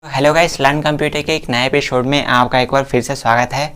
Hello guys, learn computer के एक नए एपिसोड में आपका एक बार फिर से स्वागत है।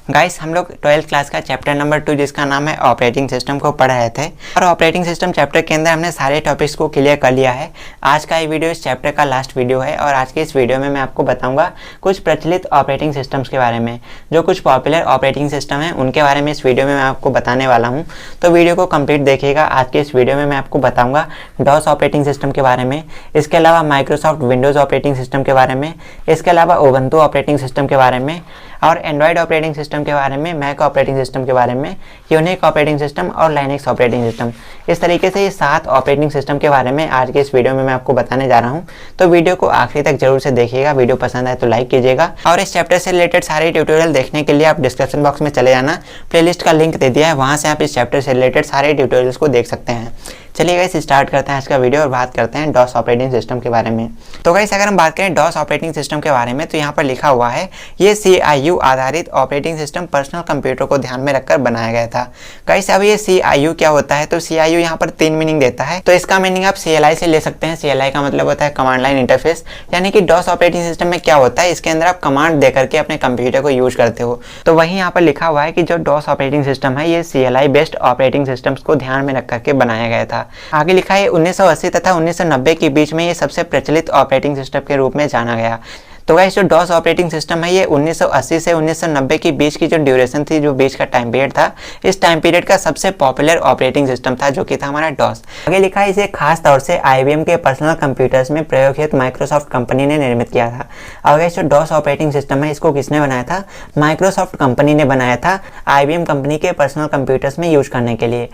गाइस, हम लोग 12th क्लास का चैप्टर नंबर 2 जिसका नाम है ऑपरेटिंग सिस्टम को पढ़ रहे थे और ऑपरेटिंग सिस्टम चैप्टर के अंदर हमने सारे टॉपिक्स को क्लियर कर लिया है। आज का ये वीडियो इस चैप्टर का लास्ट वीडियो है और आज के इस वीडियो में मैं आपको बताऊंगा कुछ प्रचलित ऑपरेटिंग सिस्टम्स के बारे में। जो कुछ पॉपुलर ऑपरेटिंग सिस्टम है उनके बारे में इस वीडियो में मैं आपको बताने वाला हूँ, तो वीडियो को कंप्लीट देखिएगा। आज के इस वीडियो में मैं आपको बताऊँगा डॉस ऑपरेटिंग सिस्टम के बारे में, इसके अलावा माइक्रोसॉफ्ट विंडोज़ ऑपरेटिंग सिस्टम के बारे में, इसके अलावा उबंटू ऑपरेटिंग सिस्टम के बारे में और एंड्रॉयड ऑपरेटिंग सिस्टम के बारे में, मैक ऑपरेटिंग सिस्टम के बारे में, यूनिक ऑपरेटिंग सिस्टम और लाइनक्स ऑपरेटिंग सिस्टम। इस तरीके से ये 7 ऑपरेटिंग सिस्टम के बारे में आज के इस वीडियो में मैं आपको बताने जा रहा हूँ। तो वीडियो को आखिरी तक जरूर से देखिएगा। वीडियो पसंद आए तो लाइक कीजिएगा और इस चैप्टर से रिलेटेड सारे ट्यूटोरियल देखने के लिए आप डिस्क्रिप्शन बॉक्स में चले जाना, प्लेलिस्ट का लिंक दे दिया है, वहाँ से आप इस चैप्टर से रिलेटेड सारे ट्यूटोरियल्स को देख सकते हैं। चलिए गाइस, स्टार्ट करते हैं आज का वीडियो और बात करते हैं डॉस ऑपरेटिंग सिस्टम के बारे में। तो गाइस, अगर हम बात करें डॉस ऑपरेटिंग सिस्टम के बारे में तो यहाँ पर लिखा हुआ है ये CIU आधारित ऑपरेटिंग सिस्टम पर्सनल कंप्यूटर को ध्यान में रखकर बनाया गया था। गाइस, अब ये CIU क्या होता है? तो CIU यहाँ पर 3 मीनिंग देता है। तो इसका मीनिंग आप CLI से ले सकते हैं। CLI का मतलब होता है कमांड लाइन इंटरफेस, यानी कि डॉस ऑपरेटिंग सिस्टम में क्या होता है, इसके अंदर आप कमांड दे करके अपने कंप्यूटर को यूज करते हो। तो वहीं यहाँ पर लिखा हुआ है कि जो डॉस ऑपरेटिंग सिस्टम है ये CLI बेस्ड ऑपरेटिंग सिस्टम्स को ध्यान में रख करके बनाया गया था। आगे लिखा है 1980 तथा 1990 के बीच में ये सबसे प्रचलित ऑपरेटिंग सिस्टम के रूप में जाना गया। तो गाइस, जो डॉस ऑपरेटिंग सिस्टम है ये 1980 से 1990 के बीच की जो ड्यूरेशन थी, जो बीच का टाइम पीरियड था, इस टाइम पीरियड का सबसे पॉपुलर ऑपरेटिंग सिस्टम था, जो कि था हमारा डॉस। आगे लिखा है इसे खास तौर से IBM के पर्सनल कंप्यूटर्स में प्रयोग हेतु माइक्रोसॉफ्ट कंपनी ने निर्मित किया था। और गाइस, जो डॉस ऑपरेटिंग सिस्टम है इसको किसने बनाया था? माइक्रोसॉफ्ट कंपनी ने बनाया था IBM कंपनी के पर्सनल कंप्यूटर्स में यूज करने के लिए।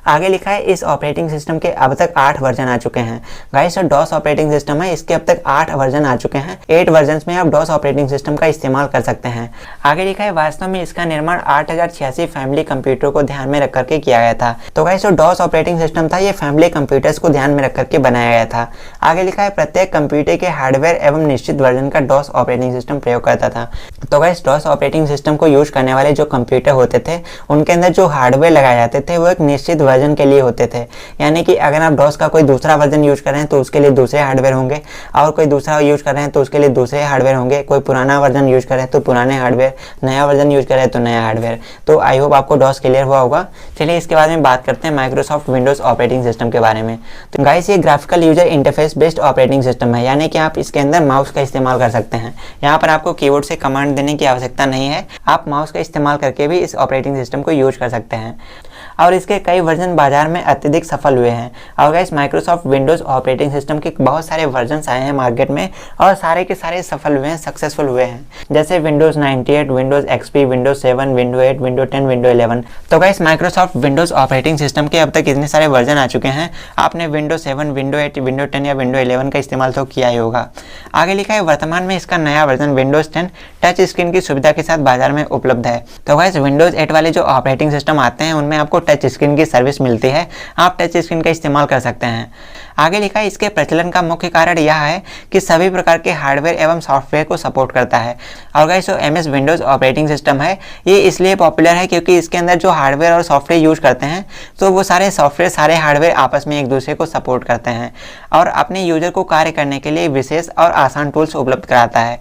आगे लिखा है इस ऑपरेटिंग सिस्टम के अब तक 8 वर्जन आ चुके हैं। गाइस, जो डॉस ऑपरेटिंग सिस्टम है इसके अब तक 8 वर्जन आ चुके हैं। 8 वर्जन में आप डॉस ऑपरेटिंग सिस्टम का इस्तेमाल कर सकते हैं। आगे लिखा है वास्तव में इसका निर्माण 8086 फैमिली कंप्यूटर को ध्यान में रख करके किया गया था। तो गाइस, जो डॉस ऑपरेटिंग सिस्टम था ये फैमिली कंप्यूटर्स को ध्यान में रख करके बनाया गया था। आगे लिखा है प्रत्येक कंप्यूटर के हार्डवेयर एवं निश्चित वर्जन का डॉस ऑपरेटिंग सिस्टम प्रयोग करता था। तो गाइस, डॉस ऑपरेटिंग सिस्टम को यूज करने वाले जो कंप्यूटर होते थे उनके अंदर जो हार्डवेयर लगाए जाते थे वो एक निश्चित वर्जन के लिए होते थे। यानी कि अगर आप डॉस का कोई दूसरा वर्जन यूज कर रहे हैं तो उसके लिए दूसरे हार्डवेयर होंगे, और कोई दूसरा यूज कर रहे हैं तो उसके लिए दूसरे हार्डवेयर होंगे। कोई पुराना वर्जन यूज कर रहे हैं तो पुराने हार्डवेयर, नया वर्जन यूज कर रहे हैं तो नया हार्डवेयर। तो आई होप आपको डॉस क्लियर हुआ होगा। चलिए इसके बाद में बात करते हैं माइक्रोसॉफ्ट विंडोज ऑपरेटिंग सिस्टम के बारे में। तो गाइस, ये graphical user interface based operating system है, यानी कि आप इसके अंदर माउस का इस्तेमाल कर सकते हैं। यहाँ पर आपको कीबोर्ड से कमांड देने की आवश्यकता नहीं है, आप माउस का इस्तेमाल करके भी इस ऑपरेटिंग सिस्टम को यूज कर सकते हैं और इसके कई वर्जन बाजार में अत्यधिक सफल हुए हैं। और guys, Microsoft Windows operating system के बहुत सारे वर्जन्स आए हैं मार्केट में और सारे के सारे सफल हुए हैं, सक्सेसफुल हुए हैं, जैसे Windows 98, Windows XP, Windows 7, Windows 8, Windows 10, Windows 11। तो guys, Microsoft Windows operating system के अब तक इतने सारे वर्जन आ चुके हैं, आपने विंडोज 7, विंडोज 8, विंडोज 10 या विंडोज 11 का इस्तेमाल तो किया ही होगा। आगे लिखा है वर्तमान में इसका नया वर्जन विंडोज 10 टच स्क्रीन की सुविधा के साथ बाजार में उपलब्ध है। तो गाइस, विंडोज 8 वाले जो ऑपरेटिंग सिस्टम आते हैं उनमें आपको टच स्क्रीन की सर्विस मिलती है, आप टच स्क्रीन का इस्तेमाल कर सकते हैं। आगे लिखा है इसके प्रचलन का मुख्य कारण यह है कि सभी प्रकार के हार्डवेयर एवं सॉफ्टवेयर को सपोर्ट करता है। और गाइस, जो MS विंडोज ऑपरेटिंग सिस्टम है ये इसलिए पॉपुलर है क्योंकि इसके अंदर जो हार्डवेयर और सॉफ्टवेयर यूज करते हैं तो वो सारे सॉफ्टवेयर, सारे हार्डवेयर आपस में एक दूसरे को सपोर्ट करते हैं और अपने यूजर को कार्य करने के लिए विशेष और आसान टूल्स उपलब्ध कराता है।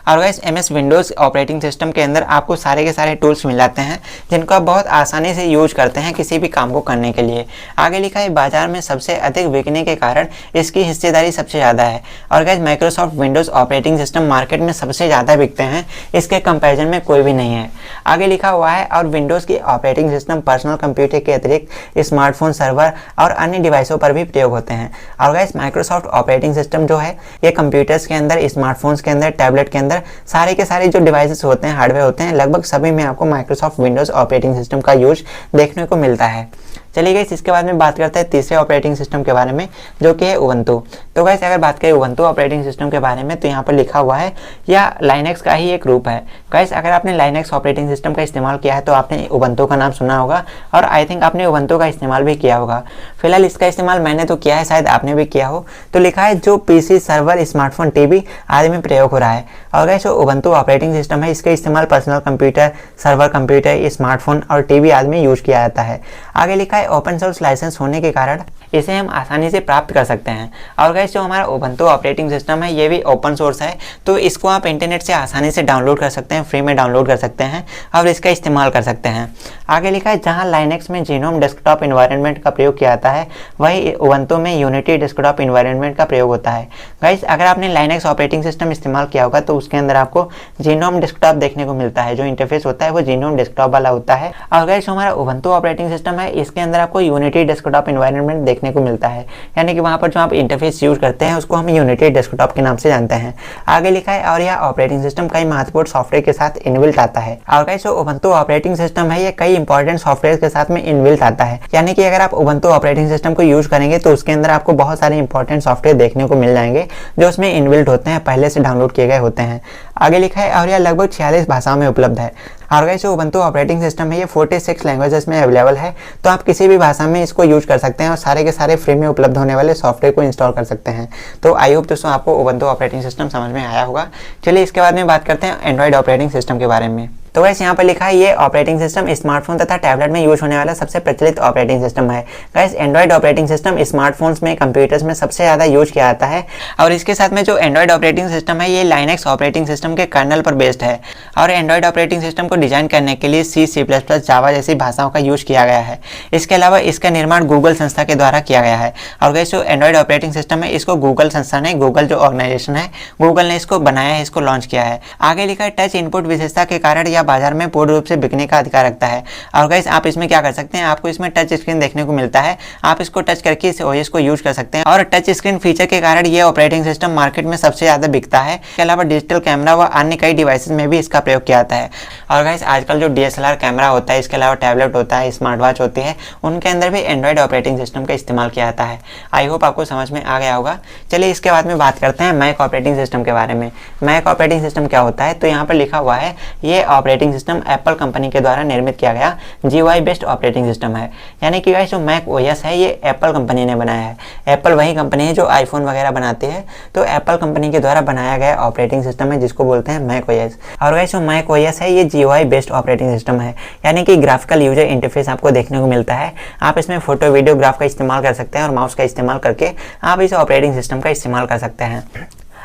और guys, MS Windows operating system के अंदर आपको सारे के सारे टूल्स मिल जाते हैं जिनको आप बहुत आसानी से यूज करते हैं किसी भी काम को करने के लिए। आगे लिखा है बाजार में सबसे अधिक बिकने के कारण इसकी हिस्सेदारी सबसे ज़्यादा है। और guys, Microsoft Windows operating system market में सबसे ज़्यादा बिकते हैं, इसके कंपैरिजन में कोई भी नहीं है। आगे लिखा हुआ है और विंडोज़ की ऑपरेटिंग सिस्टम पर्सनल कंप्यूटर के अतिरिक्त स्मार्टफोन, सर्वर और अन्य डिवाइसों पर भी प्रयोग होते हैं। और गाइस, माइक्रोसॉफ्ट ऑपरेटिंग सिस्टम जो है ये कंप्यूटर्स के अंदर, स्मार्टफोन्स के अंदर, टैबलेट के अंदर, सारे के सारे जो डिवाइसेस होते हैं, हार्डवेयर होते हैं, लगभग सभी में आपको माइक्रोसॉफ्ट विंडोज ऑपरेटिंग सिस्टम का यूज देखने को मिलता है। चलिए गाइस, इसके बाद में बात करते हैं तीसरे ऑपरेटिंग सिस्टम के बारे में, जो कि है उबंटू। तो गाइस, अगर बात करें उबंटू ऑपरेटिंग सिस्टम के बारे में तो यहाँ पर लिखा हुआ है या लाइनक्स का ही एक रूप है। गाइस, अगर आपने लाइनक्स ऑपरेटिंग सिस्टम का इस्तेमाल किया है तो आपने उबंटू का नाम सुना होगा और आई थिंक आपने उबंटू का इस्तेमाल भी किया होगा। फिलहाल इसका इस्तेमाल मैंने तो किया है, शायद आपने भी किया हो। तो लिखा है जो PC, सर्वर, स्मार्टफोन, टीवी आदि में प्रयोग हो रहा है। और गाइस, जो उबंटू ऑपरेटिंग सिस्टम है इसका इस्तेमाल personal computer, server computer, smartphone और टीवी आदि में यूज किया जाता है। आगे लिखा है ओपन सोर्स लाइसेंस होने के कारण इसे हम आसानी से प्राप्त कर सकते हैं। और गाइस जो हमारा उबंटू ऑपरेटिंग सिस्टम है ये भी ओपन सोर्स है, तो इसको आप इंटरनेट से आसानी से डाउनलोड कर सकते हैं, फ्री में डाउनलोड कर सकते हैं और इसका इस्तेमाल कर सकते हैं। आगे लिखा है जहां लाइनेक्स में जीनोम डेस्कटॉप इन्वायरमेंट का प्रयोग किया जाता है वही उबंटू में यूनिटी डेस्कटॉप इन्वायरमेंट का प्रयोग होता है। गाइस अगर आपने लाइनेक्स ऑपरेटिंग सिस्टम इस्तेमाल किया होगा तो उसके अंदर आपको जीनोम डेस्कटॉप देखने को मिलता है, जो इंटरफेस होता है वो जीनोम डेस्कटॉप वाला होता है। और गाइस हमारा उबंटू ऑपरेटिंग सिस्टम है इसके अंदर आपको यूनिटी डेस्कटॉप इन्वायरमेंट देखने को मिलता है, यानी कि वहाँ पर जो आप इंटरफेस यूज करते हैं उसको हम यूनिटी डेस्कटॉप के नाम से जानते हैं। आगे लिखा है और यह ऑपरेटिंग सिस्टम कई महत्वपूर्ण सॉफ्टवेयर के साथ इनबिल्ट आता है। और गाइस जो उबंटू ऑपरेटिंग सिस्टम है ये कई इंपॉर्टेंट सॉफ्टवेयर के साथ में इनबिल्ट आता है, यानी कि अगर आप उबंटू ऑपरेटिंग सिस्टम को यूज करेंगे तो उसके अंदर आपको बहुत सारे इंपॉर्टेंट सॉफ्टवेयर देखने को मिल जाएंगे जो उसमें इनबिल्ट होते हैं, पहले से डाउनलोड किए गए होते हैं। आगे लिखा है और यह लगभग 46 भाषाओं में उपलब्ध है। और गाइस जो उबंटू ऑपरेटिंग सिस्टम है ये 46 लैंग्वेजेस में अवेलेबल है, तो आप किसी भी भाषा में इसको यूज कर सकते हैं और सारे के सारे फ्री में उपलब्ध होने वाले सॉफ्टवेयर को इंस्टॉल कर सकते हैं। तो आई होप दोस्तों आपको उबंटू ऑपरेटिंग सिस्टम समझ में आया होगा। चलिए इसके बाद में बात करते हैं एंड्रॉइड ऑपरेटिंग सिस्टम के बारे में। तो गाइस यहाँ पर लिखा है ये ऑपरेटिंग सिस्टम स्मार्टफोन तथा टैबलेट में यूज होने वाला सबसे प्रचलित ऑपरेटिंग सिस्टम है। Guys Android operating system smartphones में, कंप्यूटर्स में सबसे ज़्यादा यूज किया जाता है। और इसके साथ में जो एंड्रॉइड ऑपरेटिंग सिस्टम है ये लाइनेक्स ऑपरेटिंग सिस्टम के कर्नल पर बेस्ड है। और एंड्रॉइड ऑपरेटिंग सिस्टम को डिजाइन करने के लिए C++, जावा जैसी भाषाओं का यूज किया गया है। इसके अलावा इसका निर्माण गूगल संस्था के द्वारा किया गया है। और गाइस जो एंड्रॉइड ऑपरेटिंग सिस्टम है इसको गूगल संस्था ने, गूगल जो ऑर्गेनाइजेशन है, गूगल ने इसको बनाया है, इसको लॉन्च किया है। आगे लिखा है टच इनपुट विशेषता के कारण यह बाजार में पूर्ण रूप से बिकने का अधिकार रखता है। और गाइस आप इसमें क्या कर सकते हैं, आपको इसमें टच स्क्रीन देखने को मिलता है, आप इसको टच करके इस ओएस को यूज कर सकते हैं। और टच स्क्रीन फीचर के कारण ये ऑपरेटिंग सिस्टम मार्केट में सबसे ज्यादा बिकता है। इसके अलावा डिजिटल कैमरा व अन्य कई डिवाइसेस में भी इसका प्रयोग किया जाता है। और गाइस आजकल जो DSLR कैमरा होता है, इसके अलावा टैबलेट होता है, स्मार्ट वॉच होती है, उनके अंदर भी एंड्रॉइड ऑपरेटिंग सिस्टम का इस्तेमाल किया जाता है। आई होप आपको समझ में आ गया होगा। चलिए इसके बाद में बात करते हैं मैक ऑपरेटिंग सिस्टम के बारे में। मैक ऑपरेटिंग सिस्टम क्या होता है, तो यहाँ पर लिखा हुआ है ये ऑपरेटिंग सिस्टम एप्पल कंपनी के द्वारा निर्मित किया गया GUI बेस्ड ऑपरेटिंग सिस्टम है। यानी कि गाइस जो मैक OS है ये एप्पल कंपनी ने बनाया है। एप्पल वही कंपनी है जो आईफोन वगैरह बनाती है, तो एप्पल कंपनी के द्वारा बनाया गया ऑपरेटिंग सिस्टम है जिसको बोलते हैं मैक OS। और गाइस जो मैक OS है ये GUI बेस्ड ऑपरेटिंग सिस्टम है, यानी कि ग्राफिकल यूजर इंटरफेस आपको देखने को मिलता है। आप इसमें फोटो, वीडियो, ग्राफ का इस्तेमाल कर सकते हैं और माउस का इस्तेमाल करके आप इस ऑपरेटिंग सिस्टम का इस्तेमाल कर सकते हैं।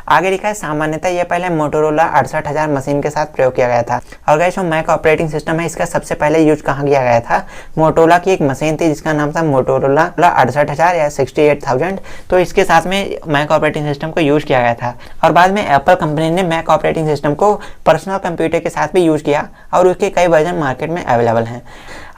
आगे लिखा है सामान्यतः यह पहले मोटोरोला 68000 मशीन के साथ प्रयोग किया गया था। और गाइस जो मैक ऑपरेटिंग सिस्टम है इसका सबसे पहले यूज कहाँ किया गया था, मोटोरोला की एक मशीन थी जिसका नाम था मोटोरोला 68000 या 68000, तो इसके साथ में मैक ऑपरेटिंग सिस्टम को यूज किया गया था। और बाद में एप्पल कंपनी ने मैक ऑपरेटिंग सिस्टम को पर्सनल कंप्यूटर के साथ भी यूज किया और उसके कई वर्जन मार्केट में अवेलेबल हैं।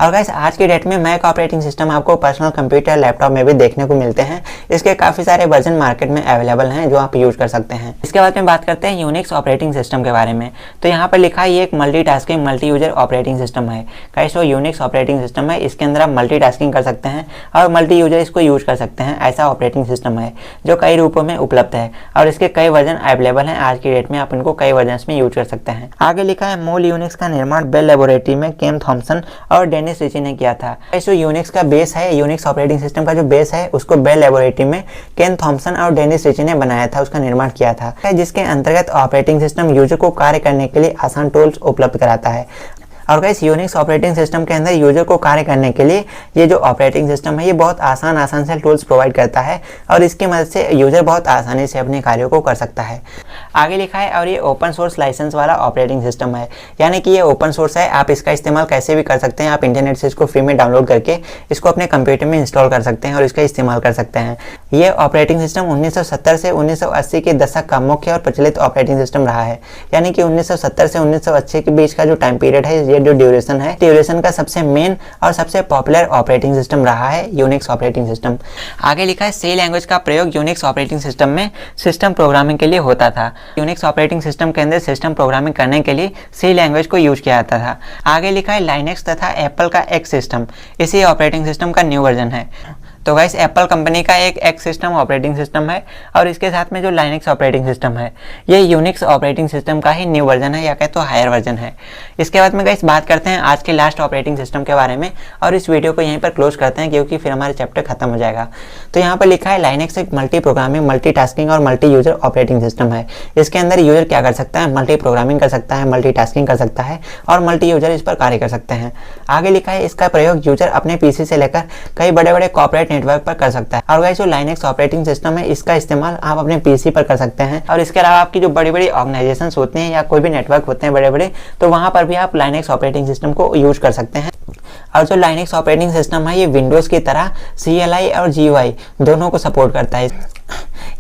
और गाइस आज की डेट में मैक ऑपरेटिंग सिस्टम आपको पर्सनल कंप्यूटर, लैपटॉप में भी देखने को मिलते हैं। इसके काफ़ी सारे वर्जन मार्केट में अवेलेबल हैं जो आप यूज कर सकते हैं। इसके बाद में बात करते हैं यूनिक्स ऑपरेटिंग सिस्टम के बारे में। तो यहाँ पर लिखा है ये एक multitasking multi user operating system है। गाइस जो यूनिक्स ऑपरेटिंग सिस्टम है इसके अंदर आप मल्टीटास्किंग कर सकते हैं और मल्टी यूजर इसको यूज कर सकते हैं। ऐसा ऑपरेटिंग सिस्टम है जो कई रूपों में उपलब्ध है और इसके कई वर्जन अवेलेबल हैं। आज की डेट में आप इनको कई वर्जन में यूज कर सकते हैं। आगे लिखा है मूल यूनिक्स का निर्माण बेल लेबोरेटरी में केम थॉमसन और डेनिस रिची ने किया था। जो यूनिक्स का बेस है, यूनिक्स ऑपरेटिंग सिस्टम का जो बेस है उसको बेल लेबोरेटरी में केन थॉमसन और डेनिस रिची ने बनाया था, उसका निर्माण किया था, जिसके अंतर्गत ऑपरेटिंग सिस्टम यूजर को कार्य करने के लिए आसान टूल्स उपलब्ध कराता है। और गाइस यूनिक्स ऑपरेटिंग सिस्टम के अंदर यूजर को कार्य करने के लिए ये जो ऑपरेटिंग सिस्टम है ये बहुत आसान से टूल्स प्रोवाइड करता है और इसकी मदद से यूजर बहुत आसानी से अपने कार्यों को कर सकता है। आगे लिखा है और ये ओपन सोर्स लाइसेंस वाला ऑपरेटिंग सिस्टम है, यानी कि ये ओपन सोर्स है, आप इसका इस्तेमाल कैसे भी कर सकते हैं। आप इंटरनेट से इसको फ्री में डाउनलोड करके इसको अपने कंप्यूटर में इंस्टॉल कर सकते हैं और इसका इस्तेमाल कर सकते हैं। ये ऑपरेटिंग सिस्टम 1970 से 1980 के दशक का मुख्य और प्रचलित ऑपरेटिंग सिस्टम रहा है, यानी कि 1970 से 1980 के बीच का जो टाइम पीरियड है, ये जो ड्यूरेशन है, ड्यूरेशन का सबसे मेन और सबसे पॉपुलर ऑपरेटिंग सिस्टम रहा है यूनिक्स ऑपरेटिंग सिस्टम। आगे लिखा है सी लैंग्वेज का प्रयोग यूनिक्स ऑपरेटिंग सिस्टम में सिस्टम प्रोग्रामिंग के लिए होता था। यूनिक्स ऑपरेटिंग सिस्टम के अंदर सिस्टम प्रोग्रामिंग करने के लिए सी लैंग्वेज को यूज किया जाता था। आगे लिखा है लाइनेक्स तथा एप्पल का एक्स सिस्टम इसी ऑपरेटिंग सिस्टम का न्यू वर्जन है। तो गाइस एप्पल कंपनी का एक एक्स सिस्टम ऑपरेटिंग सिस्टम है और इसके साथ में जो लाइनेक्स ऑपरेटिंग सिस्टम है ये यूनिक्स ऑपरेटिंग सिस्टम का ही न्यू वर्जन है या कहे तो हायर वर्जन है। इसके बाद में गाइस बात करते हैं आज के लास्ट ऑपरेटिंग सिस्टम के बारे में और इस वीडियो को यहीं पर क्लोज करते हैं क्योंकि फिर हमारे चैप्टर खत्म हो जाएगा। तो यहाँ पर लिखा है लाइनेक्स एक मल्टी प्रोग्रामिंग, मल्टी टास्किंग और मल्टी यूजर ऑपरेटिंग सिस्टम है। इसके अंदर यूजर क्या कर सकता है, मल्टी प्रोग्रामिंग कर सकता है, मल्टी टास्किंग कर सकता है और मल्टी यूजर इस पर कार्य कर सकते हैं। आगे लिखा है इसका प्रयोग यूजर अपने पीसी से लेकर कई बड़े बड़े कॉर्पोरेट नेटवर्क पर कर सकता है। और गाइस जो लाइनक्स ऑपरेटिंग सिस्टम है इसका इस्तेमाल आप अपने पीसी पर कर सकते हैं। और इसके अलावा आपकी जो बड़ी बड़ी ऑर्गेनाइजेशंस होते हैं या कोई भी नेटवर्क होते हैं बड़े बड़े, तो वहाँ पर भी आप लाइनक्स ऑपरेटिंग सिस्टम को यूज कर सकते हैं। और जो लाइनक्स ऑपरेटिंग सिस्टम है ये विंडोज़ की तरह CLI और GUI दोनों को सपोर्ट करता है।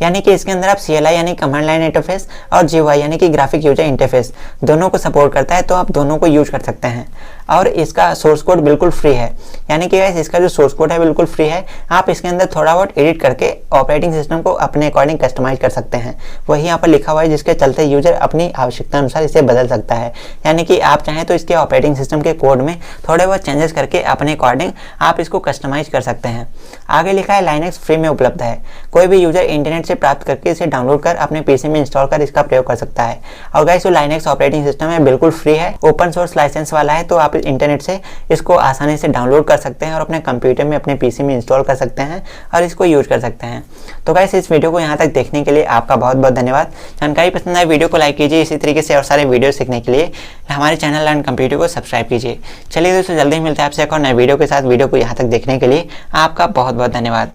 यानी कि इसके अंदर आप CLI यानी कमांड लाइन इंटरफेस और GUI यानी कि ग्राफिक यूजर इंटरफेस दोनों को सपोर्ट करता है, तो आप दोनों को यूज कर सकते हैं। और इसका सोर्स कोड बिल्कुल फ्री है, यानी कि गाइस इसका जो सोर्स कोड है बिल्कुल फ्री है। आप इसके अंदर थोड़ा बहुत एडिट करके ऑपरेटिंग सिस्टम को अपने अकॉर्डिंग कस्टमाइज कर सकते हैं। वही यहाँ पर लिखा हुआ है जिसके चलते यूजर अपनी आवश्यकता अनुसार इसे बदल सकता है। यानी कि आप चाहें तो इसके ऑपरेटिंग सिस्टम के कोड में थोड़े बहुत चेंजेस करके अपने अकॉर्डिंग आप इसको कस्टमाइज कर सकते हैं। आगे लिखा है लाइनक्स फ्री में उपलब्ध है, कोई भी यूजर इंटरनेट से प्राप्त करके इसे डाउनलोड कर अपने पीसी में इंस्टॉल कर इसका प्रयोग कर सकता है। और गाइस जो लाइनक्स ऑपरेटिंग सिस्टम है बिल्कुल फ्री है, ओपन सोर्स लाइसेंस वाला है, तो आप इंटरनेट से इसको आसानी से डाउनलोड कर सकते हैं और अपने कंप्यूटर में अपने पीसी में इंस्टॉल कर सकते हैं और इसको यूज कर सकते हैं। तो गाइस इस वीडियो को यहाँ तक देखने के लिए आपका बहुत बहुत धन्यवाद। जानकारी पसंद आए वीडियो को लाइक कीजिए, इसी तरीके से और सारे वीडियो सीखने के लिए हमारे चैनल लर्न कंप्यूटर को सब्सक्राइब कीजिए। चलिए दोस्तों जल्दी मिलते हैं आपसे एक और नए वीडियो के साथ। वीडियो को यहाँ तक देखने के लिए आपका बहुत बहुत धन्यवाद।